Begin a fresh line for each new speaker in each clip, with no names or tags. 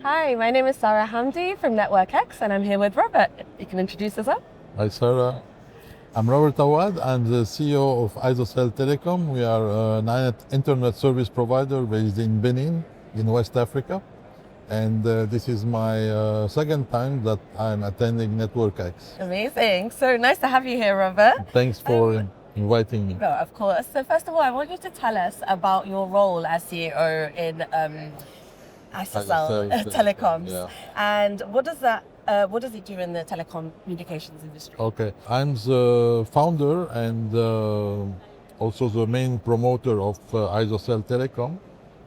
Hi, my name is Sarah Hamdi from Network X, and I'm here with Robert. You can introduce yourself.
Hi, Sarah. I'm Robert Aouad. I'm the CEO of ISOCEL Telecom. We are an internet service provider based in Benin, in West Africa. And this is my second time that I'm attending Network X.
Amazing. So nice to have you here, Robert.
Thanks for inviting me.
No, of course. So first of all, I want you to tell us about your role as CEO in ISOCEL Telecoms,
Yeah.
and what does it do in the telecommunications industry?
Okay. I'm the founder and also the main promoter of ISOCEL Telecom,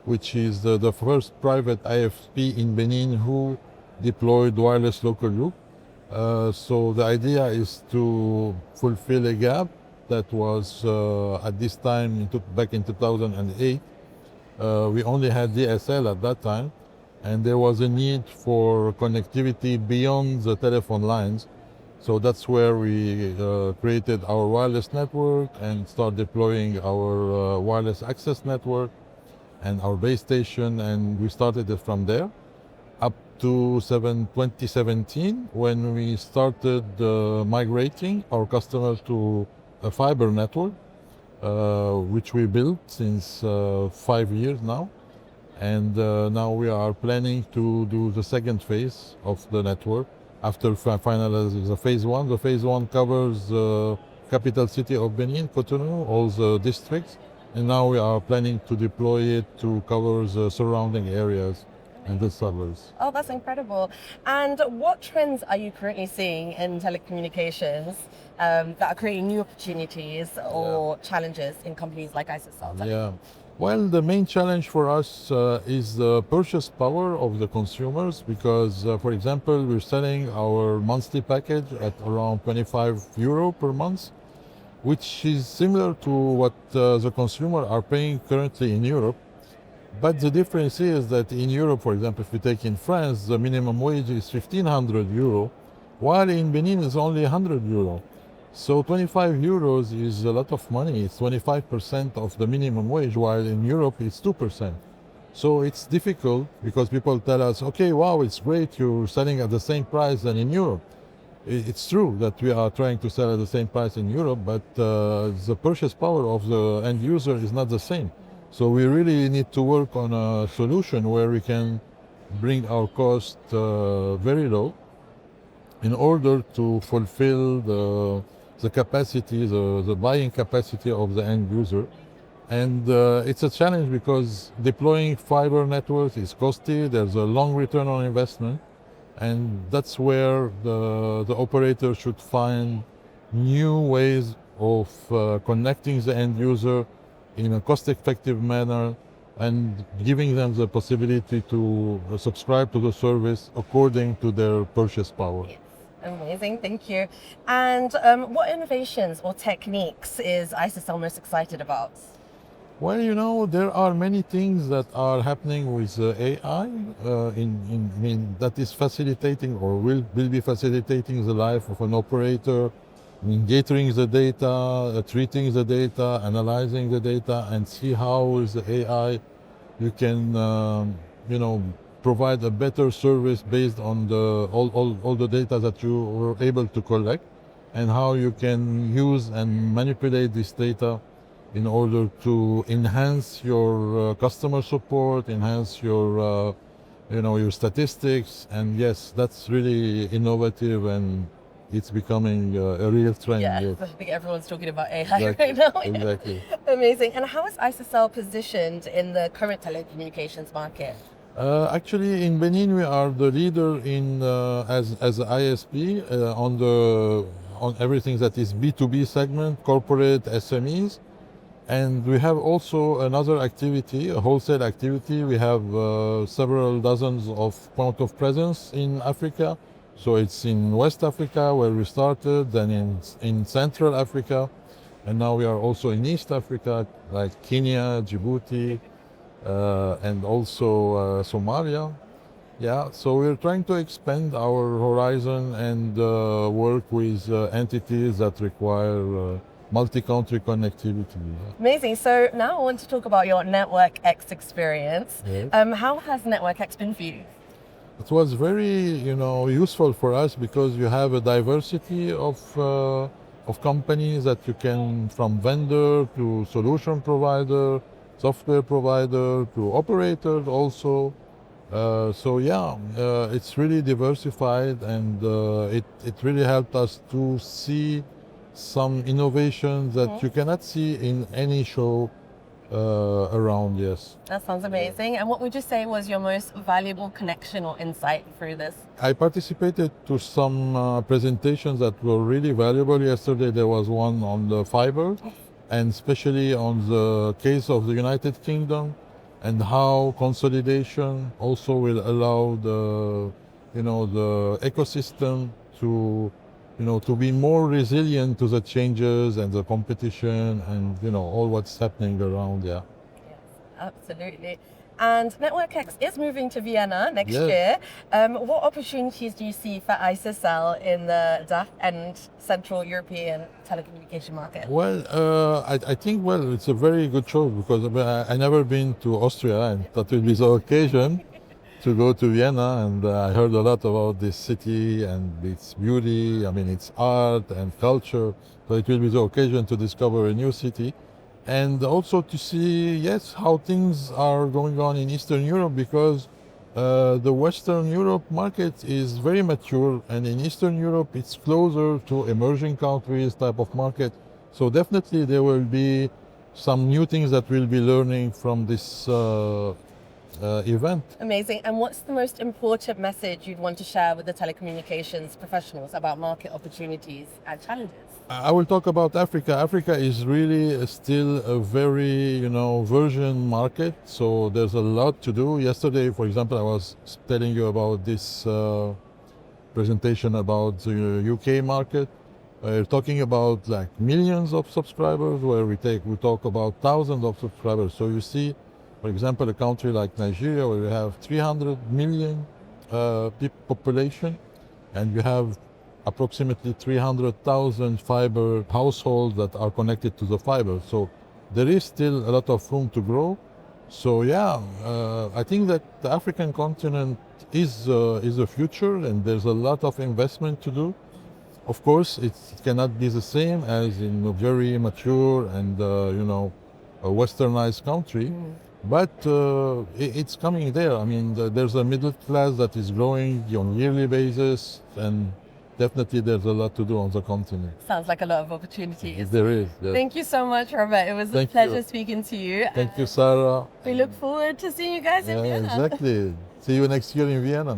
which is the first private IFP in Benin who deployed wireless local loop. So the idea is to fulfill a gap that was at this time back in 2008. We only had DSL at that time, and there was a need for connectivity beyond the telephone lines. So that's where we created our wireless network and start deploying our wireless access network and our base station, and we started it from there up to 2017 when we started migrating our customers to a fiber network, which we built since 5 years now. And now we are planning to do the second phase of the network after finalizing the phase one. The phase one covers the capital city of Benin, Cotonou, all the districts. And now we are planning to deploy it to cover the surrounding areas and the suburbs.
Oh, that's incredible. And what trends are you currently seeing in telecommunications that are creating new opportunities or challenges in companies like ISOCEL?
Yeah. Well, the main challenge for us is the purchase power of the consumers because, for example, we're selling our monthly package at around 25 euro per month, which is similar to what the consumer are paying currently in Europe. But the difference is that in Europe, for example, if we take in France, the minimum wage is 1,500 euro, while in Benin it's only 100 euro. So 25 euros is a lot of money. It's 25% of the minimum wage, while in Europe it's 2%. So it's difficult because people tell us, okay, wow, it's great, you're selling at the same price than in Europe. It's true that we are trying to sell at the same price in Europe, but the purchase power of the end user is not the same. So we really need to work on a solution where we can bring our cost very low in order to fulfill the capacity, the buying capacity of the end user. And it's a challenge because deploying fiber networks is costly, there's a long return on investment, and that's where the operator should find new ways of connecting the end user in a cost-effective manner and giving them the possibility to subscribe to the service according to their purchase power.
Amazing, thank you. And what innovations or techniques is ISOCEL most excited about?
Well, you know, there are many things that are happening with AI that is facilitating or will be facilitating the life of an operator, gathering the data, treating the data, analyzing the data, and see how with the AI you can, provide a better service based on all the data that you were able to collect, and how you can use and manipulate this data in order to enhance your customer support, enhance your statistics. And yes, that's really innovative, and it's becoming a real trend.
Yeah,
Yes.
I think everyone's talking about AI
Exactly.
right now.
Exactly.
Amazing. And how is ISOCEL positioned in the current telecommunications market?
Actually, in Benin, we are the leader in as an ISP on everything that is B2B segment, corporate SMEs. And we have also another activity, a wholesale activity. We have several dozens of point of presence in Africa. So it's in West Africa where we started, then in Central Africa, and now we are also in East Africa, like Kenya, Djibouti, and also Somalia. Yeah, so we're trying to expand our horizon and work with entities that require multi-country connectivity.
Amazing. So now I want to talk about your Network X experience.
Yes.
How has Network X been for you?
It was very, useful for us because you have a diversity of companies that you can, from vendor to solution provider, software provider to operator also. It's really diversified, and it really helped us to see some innovations that you cannot see in any show around. Yes,
That sounds amazing. And what would you say was your most valuable connection or insight through this?
I participated to some presentations that were really valuable. Yesterday there was one on the fiber, and especially on the case of the United Kingdom, and how consolidation also will allow the ecosystem to, to be more resilient to the changes and the competition and, all what's happening around. Yeah.
Yes, absolutely. And Network X is moving to Vienna next
Yes.
year. What opportunities do you see for ISOCEL in the DACH and Central European telecommunication market?
Well, I think, it's a very good choice because I never been to Austria, and that will be the occasion to go to Vienna. And I heard a lot about this city and its beauty, I mean, its art and culture. So it will be the occasion to discover a new city. And also to see, yes, how things are going on in Eastern Europe, because the Western Europe market is very mature, and in Eastern Europe it's closer to emerging countries type of market. So definitely there will be some new things that we'll be learning from this event.
Amazing. And what's the most important message you'd want to share with the telecommunications professionals about market opportunities and challenges?
I will talk about Africa. Africa is really still a very, virgin market. So there's a lot to do. Yesterday, for example, I was telling you about this presentation about the UK market. We're talking about like millions of subscribers, where we talk about thousands of subscribers. So you see, for example, a country like Nigeria, where we have 300 million population, and you have approximately 300,000 fiber households that are connected to the fiber. So there is still a lot of room to grow. So I think that the African continent is the future, and there's a lot of investment to do. Of course, it cannot be the same as in a very mature and a westernized country. But it's coming there. I mean, there's a middle class that is growing on yearly basis, and definitely there's a lot to do on the continent.
Sounds like a lot of opportunities.
There is. Yes.
Thank you so much, Robert. It was a pleasure speaking to you.
Thank you, Sarah.
We look forward to seeing you guys in Vienna.
Exactly. See you next year in Vienna.